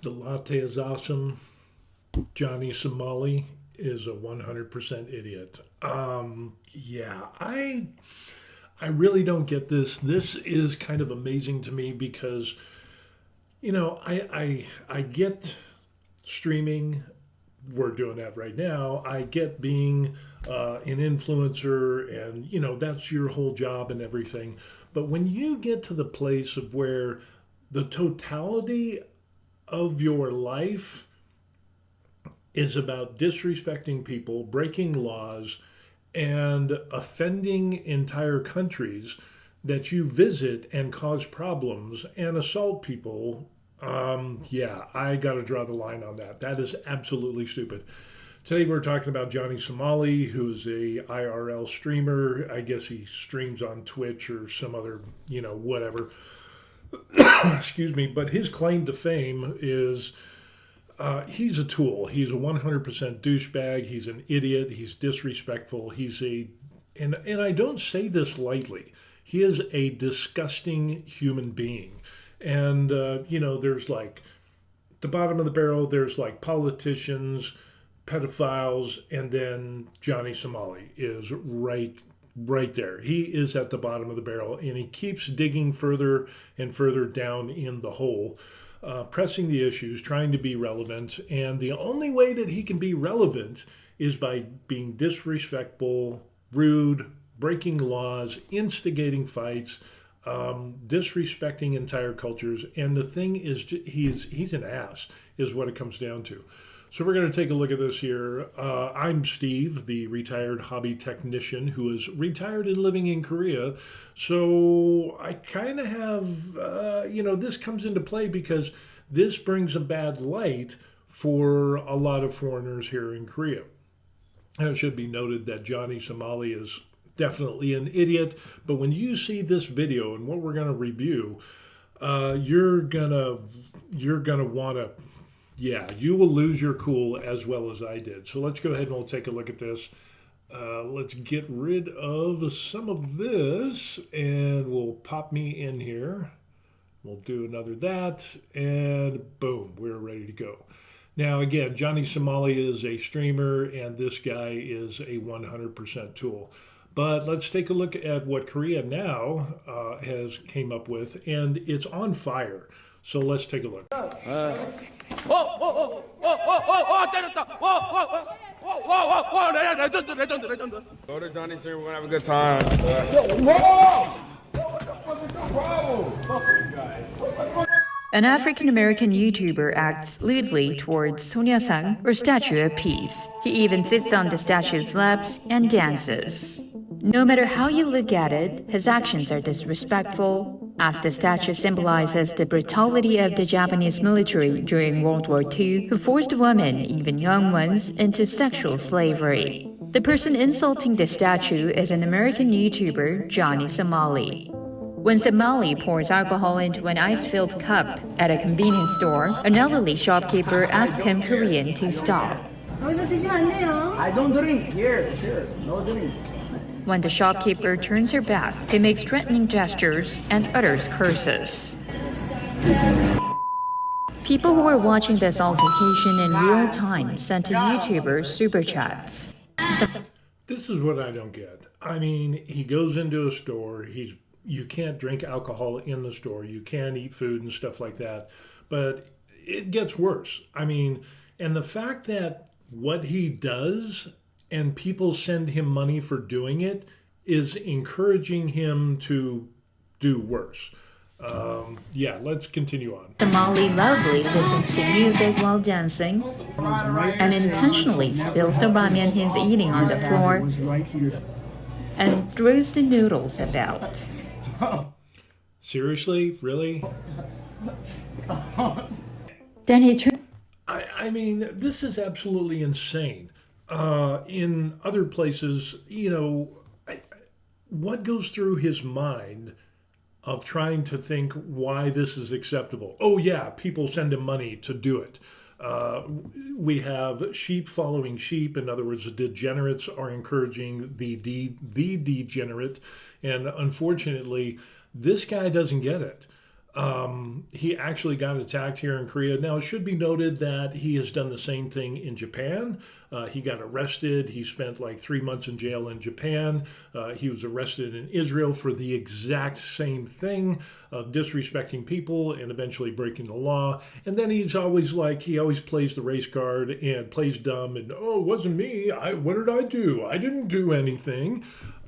The latte is awesome. Johnny Samali is a 100% idiot. Yeah, I really don't get this. This is kind of amazing to me because I get streaming. We're doing that right now. I get being an influencer, and that's your whole job and everything. But when you get to the place of where the totality of your life is about disrespecting people, breaking laws, and offending entire countries that you visit and cause problems and assault people, yeah, I got to draw the line on that. That is absolutely stupid. Today we're talking about Johnny Samali, who's a IRL streamer. I guess he streams on Twitch or some other, whatever. Excuse me. But his claim to fame is he's a tool. He's a 100% douchebag. He's an idiot. He's disrespectful. And I don't say this lightly. He is a disgusting human being. And, there's like the bottom of the barrel, there's like politicians, pedophiles, and then Johnny Somali is right there. He is at the bottom of the barrel, and he keeps digging further and further down in the hole, pressing the issues, trying to be relevant. And the only way that he can be relevant is by being disrespectful, rude, breaking laws, instigating fights, disrespecting entire cultures. And the thing is, he's an ass, is what it comes down to. So we're going to take a look at this here. I'm Steve, the retired hobby technician who is retired and living in Korea. So I kind of have, this comes into play because this brings a bad light for a lot of foreigners here in Korea. And it should be noted that Johnny Somali is definitely an idiot, but when you see this video and what we're going to review, you're gonna want to, yeah, you will lose your cool as well as I did. So let's go ahead and we'll take a look at this. Let's get rid of some of this, and we'll pop me in here. We'll do another that, and boom, we're ready to go. Now, again, Johnny Samali is a streamer, and this guy is a 100% tool. But let's take a look at what Korea now has came up with, and it's on fire. So let's take a look. Go to Johnny's stream, we're gonna have a good time. An African-American YouTuber acts lewdly towards Sonia Sang, or Statue of Peace. He even sits on the statue's laps and dances. No matter how you look at it, his actions are disrespectful, as the statue symbolizes the brutality of the Japanese military during World War II, who forced women, even young ones, into sexual slavery. The person insulting the statue is an American YouTuber, Johnny Samali. When Samali pours alcohol into an ice-filled cup at a convenience store, an elderly shopkeeper asked him Korean to stop. I don't drink here, no drink. When the shopkeeper turns her back, he makes threatening gestures and utters curses. People who are watching this altercation in real time sent to YouTubers super chats. This is what I don't get. I mean, he goes into a store, you can't drink alcohol in the store, you can't eat food and stuff like that, but it gets worse. I mean, and the fact that what he does and people send him money for doing it is encouraging him to do worse. Yeah, let's continue on. Samali loudly listens to music while dancing and intentionally spills the ramen he's eating on the floor and throws the noodles about. Seriously? Really? Then he turns. I mean, this is absolutely insane. In other places, what goes through his mind of trying to think why this is acceptable? Oh, yeah, people send him money to do it. We have sheep following sheep. In other words, the degenerates are encouraging the degenerate. And unfortunately, this guy doesn't get it. He actually got attacked here in Korea. Now, it should be noted that he has done the same thing in Japan. He got arrested. He spent like 3 months in jail in Japan. He was arrested in Israel for the exact same thing of disrespecting people and eventually breaking the law. And then he always plays the race card and plays dumb and, oh, it wasn't me. What did I do? I didn't do anything.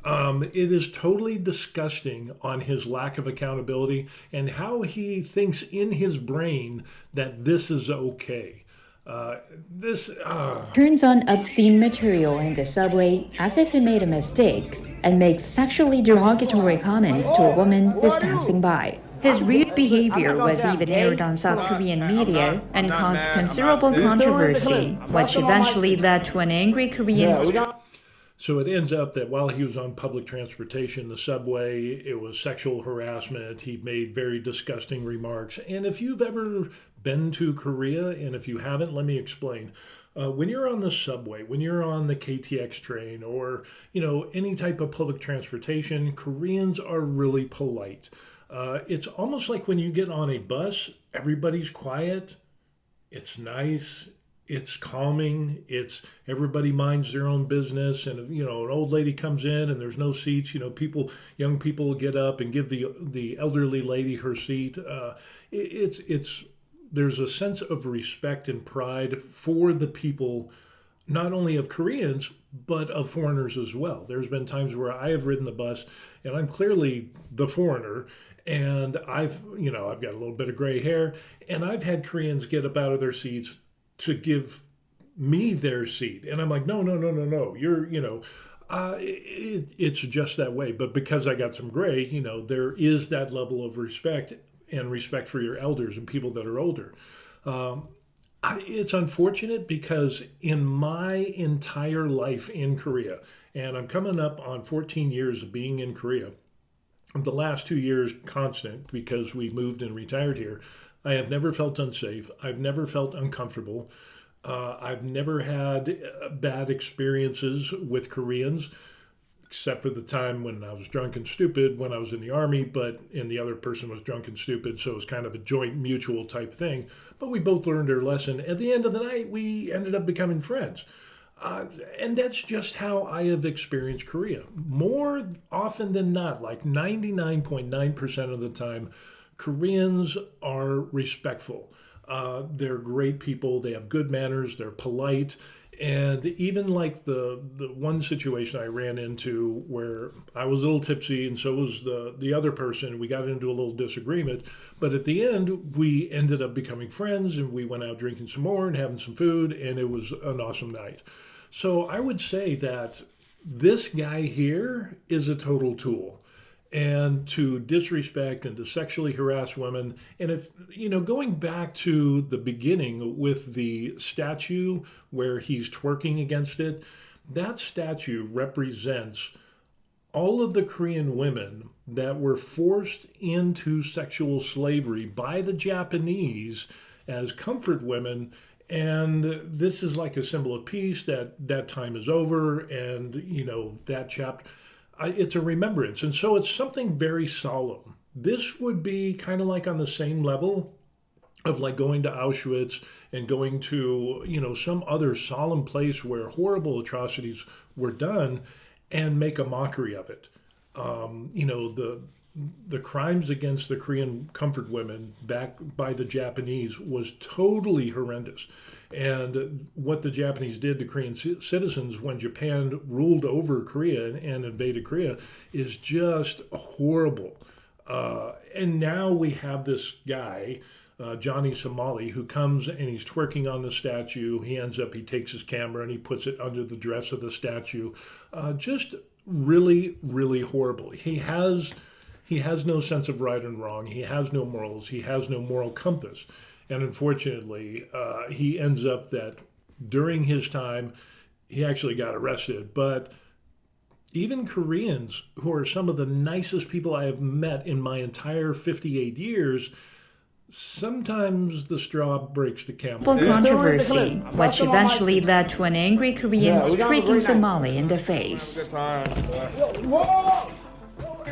It is totally disgusting on his lack of accountability and how he thinks in his brain that this is okay. Turns on obscene material in the subway as if he made a mistake and makes sexually derogatory comments to a woman who's passing by. His rude behavior was even aired on South Korean media and caused considerable controversy, which eventually led to an angry Korean. So it ends up that while he was on public transportation, the subway, it was sexual harassment. He made very disgusting remarks. And if you've ever been to Korea, and if you haven't, let me explain. When you're on the subway, when you're on the KTX train, or any type of public transportation, Koreans are really polite. It's almost like when you get on a bus, everybody's quiet. It's nice. It's calming. It's everybody minds their own business, and an old lady comes in and there's no seats. Young people will get up and give the elderly lady her seat. There's a sense of respect and pride for the people, not only of Koreans but of foreigners as well. There's been times where I have ridden the bus and I'm clearly the foreigner. And I've got a little bit of gray hair, and I've had Koreans get up out of their seats to give me their seat. And I'm like, no, it's just that way. But because I got some gray, there is that level of respect and respect for your elders and people that are older. It's unfortunate because in my entire life in Korea, and I'm coming up on 14 years of being in Korea, the last 2 years constant because we moved and retired here, I have never felt unsafe. I've never felt uncomfortable. I've never had bad experiences with Koreans, except for the time when I was drunk and stupid when I was in the Army, and the other person was drunk and stupid, so it was kind of a joint mutual type thing. But we both learned our lesson. At the end of the night, we ended up becoming friends. And that's just how I have experienced Korea. More often than not, like 99.9% of the time, Koreans are respectful. They're great people. They have good manners. They're polite. And even like the one situation I ran into where I was a little tipsy and so was the other person. We got into a little disagreement. But at the end, we ended up becoming friends and we went out drinking some more and having some food. And it was an awesome night. So I would say that this guy here is a total tool. And to disrespect and to sexually harass women. And if, going back to the beginning with the statue where he's twerking against it, that statue represents all of the Korean women that were forced into sexual slavery by the Japanese as comfort women. And this is like a symbol of peace, that time is over. And, that chapter. It's a remembrance. And so it's something very solemn. This would be kind of like on the same level of like going to Auschwitz and going to, some other solemn place where horrible atrocities were done and make a mockery of it. The crimes against the Korean comfort women back by the Japanese was totally horrendous. And what the Japanese did to Korean citizens when Japan ruled over Korea and invaded Korea is just horrible. And now we have this guy, Johnny Samali, who comes and he's twerking on the statue. He takes his camera and he puts it under the dress of the statue. Just really, really horrible. He has no sense of right and wrong. He has no morals. He has no moral compass. And unfortunately, he ends up that during his time, he actually got arrested. But even Koreans, who are some of the nicest people I have met in my entire 58 years, sometimes the straw breaks the camel. Controversy, which eventually led to an angry Korean striking Somali in the face.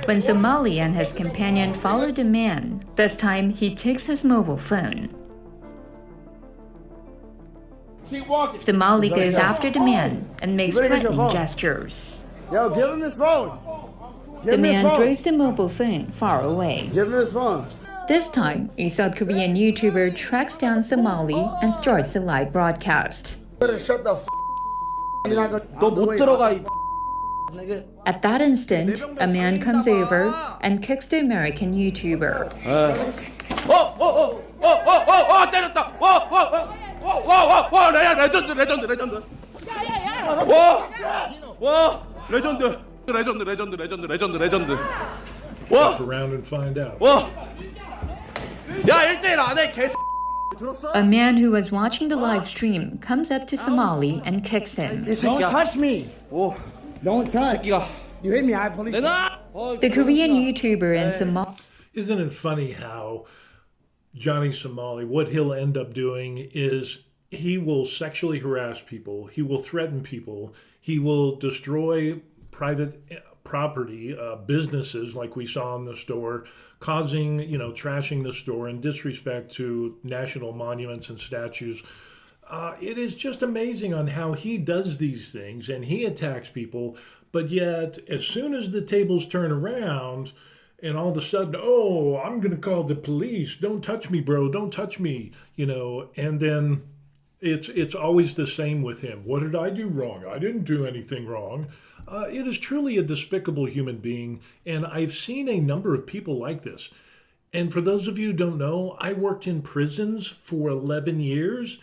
when Somali and his companion follow the man. This time, he takes his mobile phone. Keep walking. Somali goes after the man and makes threatening gestures. Yo, give him his phone. The man throws the mobile phone far away. Give him his phone. This time, a South Korean YouTuber tracks down Somali and starts a live broadcast. Shut the f. 너못 들어가 이 nigga. At that instant, a man comes over and kicks the American YouTuber. 때렸다. 레전드. 레전드. Look around and find out. 야, 1대1 안 해, 개. A man who was watching the live stream comes up to Somali and kicks him. Don't touch me. Don't touch. You hit me, I police. The Korean YouTuber and Somali Isn't it funny how Johnny Samali, what he'll end up doing is he will sexually harass people, he will threaten people, he will destroy private property, businesses like we saw in the store, causing, trashing the store and disrespect to national monuments and statues. It is just amazing on how he does these things and he attacks people, but yet as soon as the tables turn around and all of a sudden, oh, I'm going to call the police. Don't touch me, bro. Don't touch me, and then it's always the same with him. What did I do wrong? I didn't do anything wrong. It is truly a despicable human being, and I've seen a number of people like this. And for those of you who don't know, I worked in prisons for 11 years,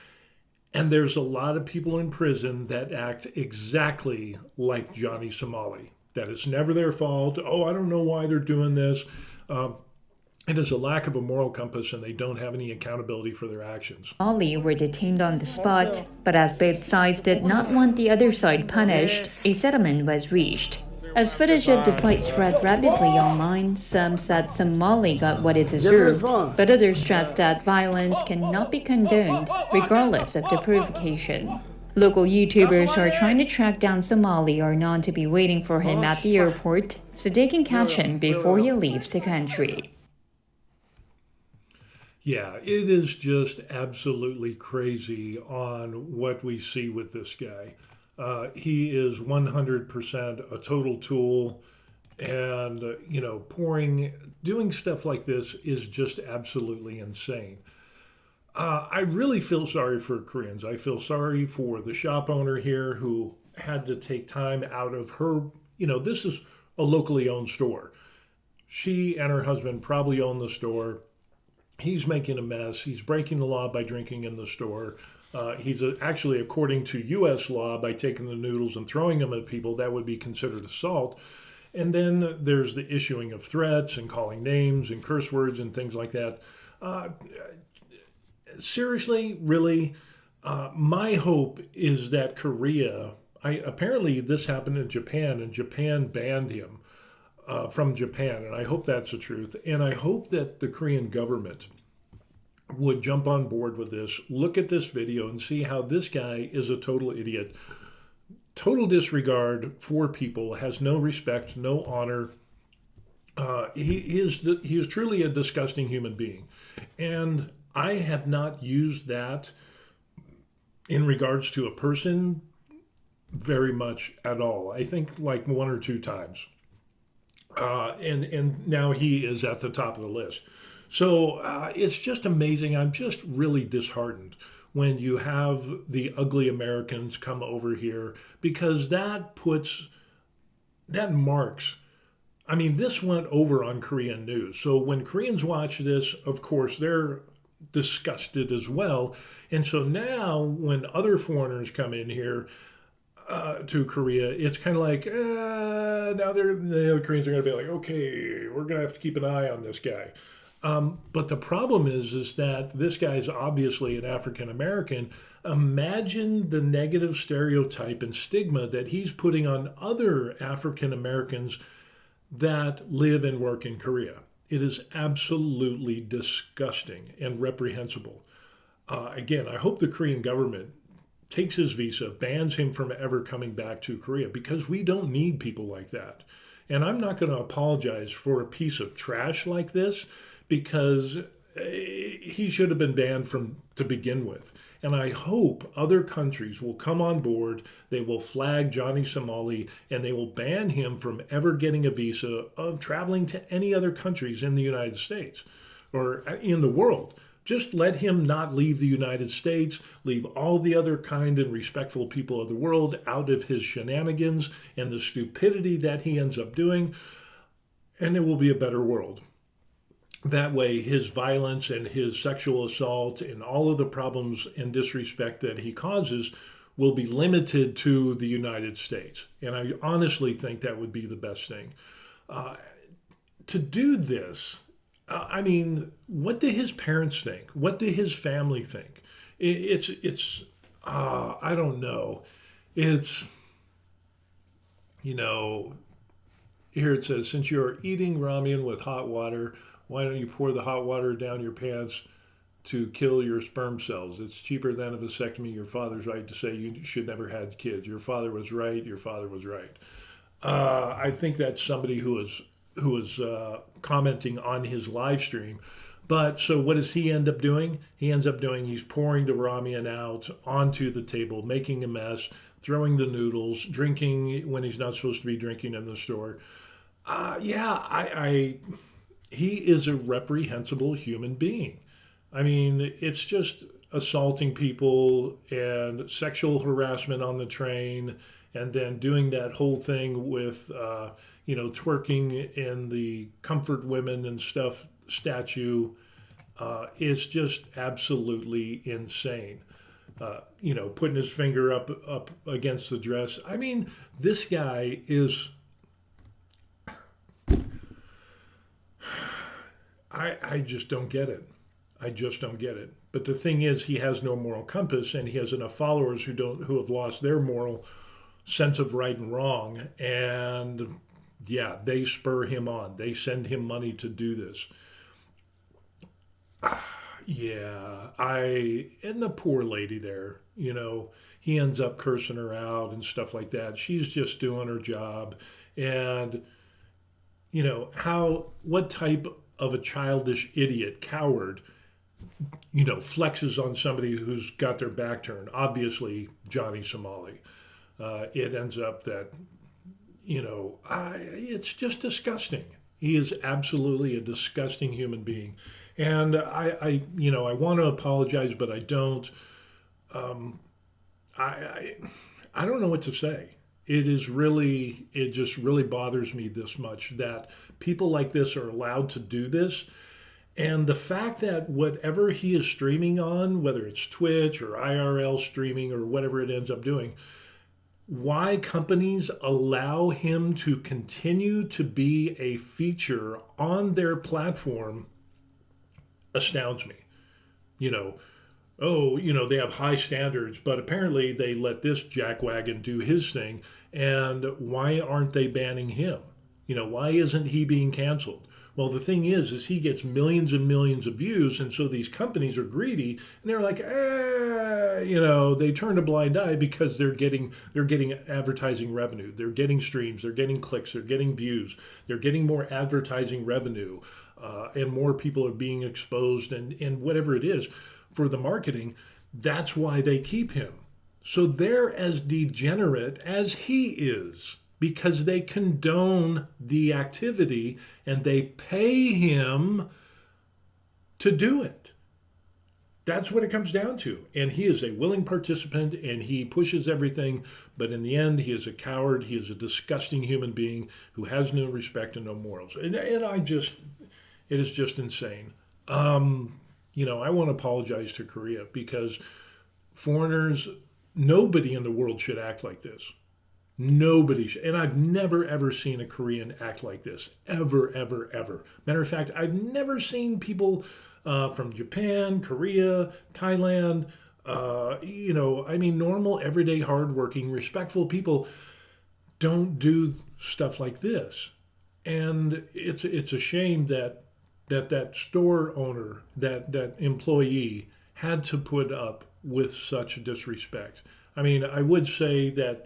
and there's a lot of people in prison that act exactly like Johnny Samali. That it's never their fault. Oh, I don't know why they're doing this. It is a lack of a moral compass, and they don't have any accountability for their actions. were detained on the spot, but as both sides did not want the other side punished, a settlement was reached. As footage of the fight spread rapidly online, some said Somali got what it deserved, but others stressed that violence cannot be condoned, regardless of the provocation. Local YouTubers who are trying to track down Somali are known to be waiting for him at the airport so they can catch him before he leaves the country. Yeah, it is just absolutely crazy on what we see with this guy. He is 100% a total tool, and, doing stuff like this is just absolutely insane. I really feel sorry for Koreans. I feel sorry for the shop owner here who had to take time out of her, this is a locally owned store. She and her husband probably own the store. He's making a mess. He's breaking the law by drinking in the store. He's actually, according to U.S. law, by taking the noodles and throwing them at people, that would be considered assault. And then there's the issuing of threats and calling names and curse words and things like that. Seriously, really, my hope is that Korea, apparently this happened in Japan, and Japan banned him from Japan, and I hope that's the truth. And I hope that the Korean government would jump on board with this, look at this video, and see how this guy is a total idiot, total disregard for people, has no respect, no honor. He is truly a disgusting human being. And I have not used that in regards to a person very much at all. I think like one or two times. And now he is at the top of the list. So it's just amazing. I'm just really disheartened when you have the ugly Americans come over here, because that marks. I mean, this went over on Korean news. So when Koreans watch this, of course, they're disgusted as well. And so now when other foreigners come in here to Korea, it's kind of like, now the other Koreans are going to be like, okay, we're going to have to keep an eye on this guy. But the problem is that this guy is obviously an African American. Imagine the negative stereotype and stigma that he's putting on other African Americans that live and work in Korea. It is absolutely disgusting and reprehensible. Again, I hope the Korean government takes his visa, bans him from ever coming back to Korea, because we don't need people like that. And I'm not going to apologize for a piece of trash like this because he should have been banned from to begin with. And I hope other countries will come on board. They will flag Johnny Samali and they will ban him from ever getting a visa of traveling to any other countries in the United States or in the world. Just let him not leave the United States, leave all the other kind and respectful people of the world out of his shenanigans and the stupidity that he ends up doing, and it will be a better world. That way, his violence and his sexual assault and all of the problems and disrespect that he causes will be limited to the United States. And I honestly think that would be the best thing. To do this, I mean, what do his parents think? What do his family think? I don't know. It's, here it says, since you're eating ramen with hot water, why don't you pour the hot water down your pants to kill your sperm cells? It's cheaper than a vasectomy. Your father's right to say you should never have kids. Your father was right. Your father was right. I think that's somebody who was commenting on his live stream. But so what does he end up doing? He's pouring the ramen out onto the table, making a mess, throwing the noodles, drinking when he's not supposed to be drinking in the store. He is a reprehensible human being. I mean, it's just assaulting people and sexual harassment on the train, and then doing that whole thing with, twerking in the comfort women and stuff statue. Is just absolutely insane. Putting his finger up against the dress. I mean, this guy is. I just don't get it. I just don't get it. But the thing is, he has no moral compass, and he has enough followers who have lost their moral sense of right and wrong, and yeah, they spur him on. They send him money to do this. And the poor lady there, he ends up cursing her out and stuff like that. She's just doing her job, and what type of a childish idiot coward flexes on somebody who's got their back turned? Obviously Johnny Samali. It ends up that it's just disgusting. He is absolutely a disgusting human being, and I want to apologize, but I don't. I don't know what to say. It just really bothers me this much that people like this are allowed to do this. And the fact that whatever he is streaming on, whether it's Twitch or IRL streaming or whatever it ends up doing, why companies allow him to continue to be a feature on their platform astounds me. They have high standards, but apparently they let this jackwagon do his thing. And why aren't they banning him? Why isn't he being canceled? Well, the thing is he gets millions and millions of views, and so these companies are greedy, and they're like, they turn a blind eye because they're getting advertising revenue, they're getting streams, they're getting clicks, they're getting views, they're getting more advertising revenue, and more people are being exposed, and whatever it is for the marketing. That's why they keep him. So they're as degenerate as he is, because they condone the activity and they pay him to do it. That's what it comes down to. And he is a willing participant and he pushes everything. But in the end, he is a coward. He is a disgusting human being who has no respect and no morals. And it is just insane. I want to apologize to Korea because foreigners, nobody in the world should act like this. Nobody should. And I've never, ever seen a Korean act like this. Ever, ever, ever. Matter of fact, I've never seen people from Japan, Korea, Thailand, normal, everyday, hardworking, respectful people don't do stuff like this. And it's a shame that store owner, that employee had to put up with such disrespect. I would say that,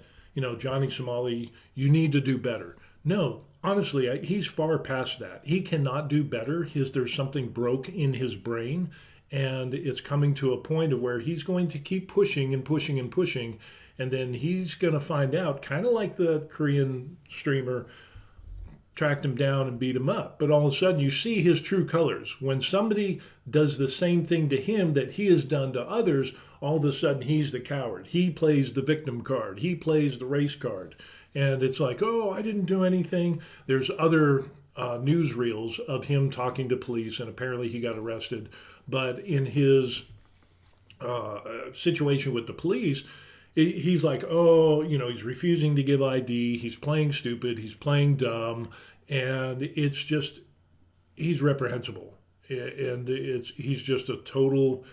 Johnny Samali, you need to do better. No, honestly, he's far past that. He cannot do better. There's something broke in his brain, and it's coming to a point of where he's going to keep pushing and pushing and pushing, and then he's going to find out, kind of like the Korean streamer tracked him down and beat him up. But all of a sudden, you see his true colors. When somebody does the same thing to him that he has done to others, all of a sudden he's the coward. He plays the victim card. He plays the race card. And it's like, oh, I didn't do anything. There's other newsreels of him talking to police, and apparently he got arrested. But in his situation with the police, he's like, oh, he's refusing to give ID. He's playing stupid. He's playing dumb. And it's just, he's reprehensible. And he's just a total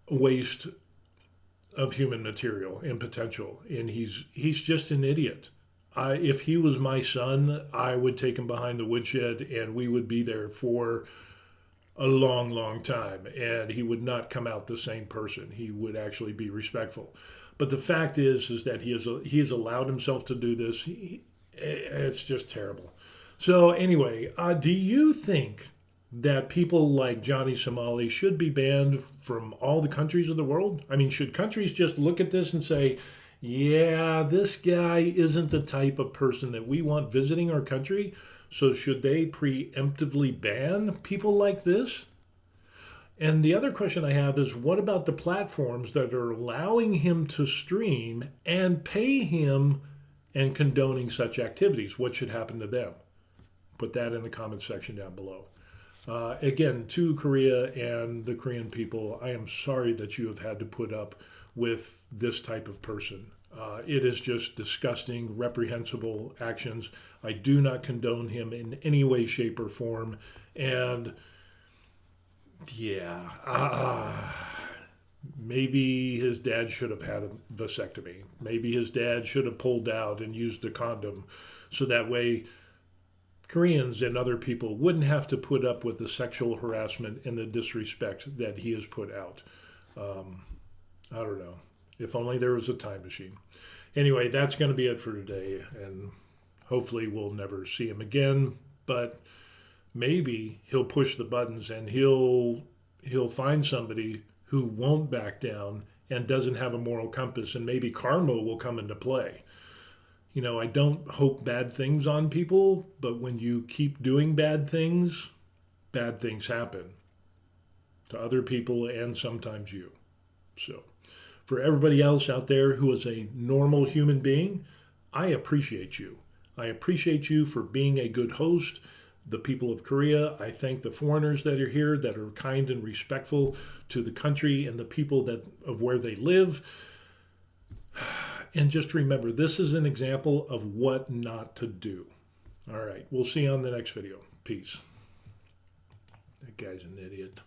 waste of human material and potential. And he's just an idiot. If he was my son, I would take him behind the woodshed and we would be there for a long, long time. And he would not come out the same person. He would actually be respectful. But the fact is that he has allowed himself to do this. It's just terrible. So anyway, do you think that people like Johnny Samali should be banned from all the countries of the world? I mean, should countries just look at this and say, yeah, this guy isn't the type of person that we want visiting our country, so should they preemptively ban people like this? And the other question I have is, what about the platforms that are allowing him to stream and pay him and condoning such activities? What should happen to them? Put that in the comment section down below. Again, to Korea and the Korean people, I am sorry that you have had to put up with this type of person. It is just disgusting, reprehensible actions. I do not condone him in any way, shape, or form. And yeah, maybe his dad should have had a vasectomy. Maybe his dad should have pulled out and used a condom, so that way Koreans and other people wouldn't have to put up with the sexual harassment and the disrespect that he has put out. I don't know. If only there was a time machine. Anyway, that's going to be it for today, and hopefully we'll never see him again. But maybe he'll push the buttons and he'll find somebody who won't back down and doesn't have a moral compass, and maybe karma will come into play. I don't hope bad things on people, but when you keep doing bad things happen to other people and sometimes you. So for everybody else out there who is a normal human being, I appreciate you. I appreciate you for being a good host. The people of Korea, I thank the foreigners that are here that are kind and respectful to the country and the people of where they live. And just remember, this is an example of what not to do. All right, we'll see you on the next video. Peace. That guy's an idiot.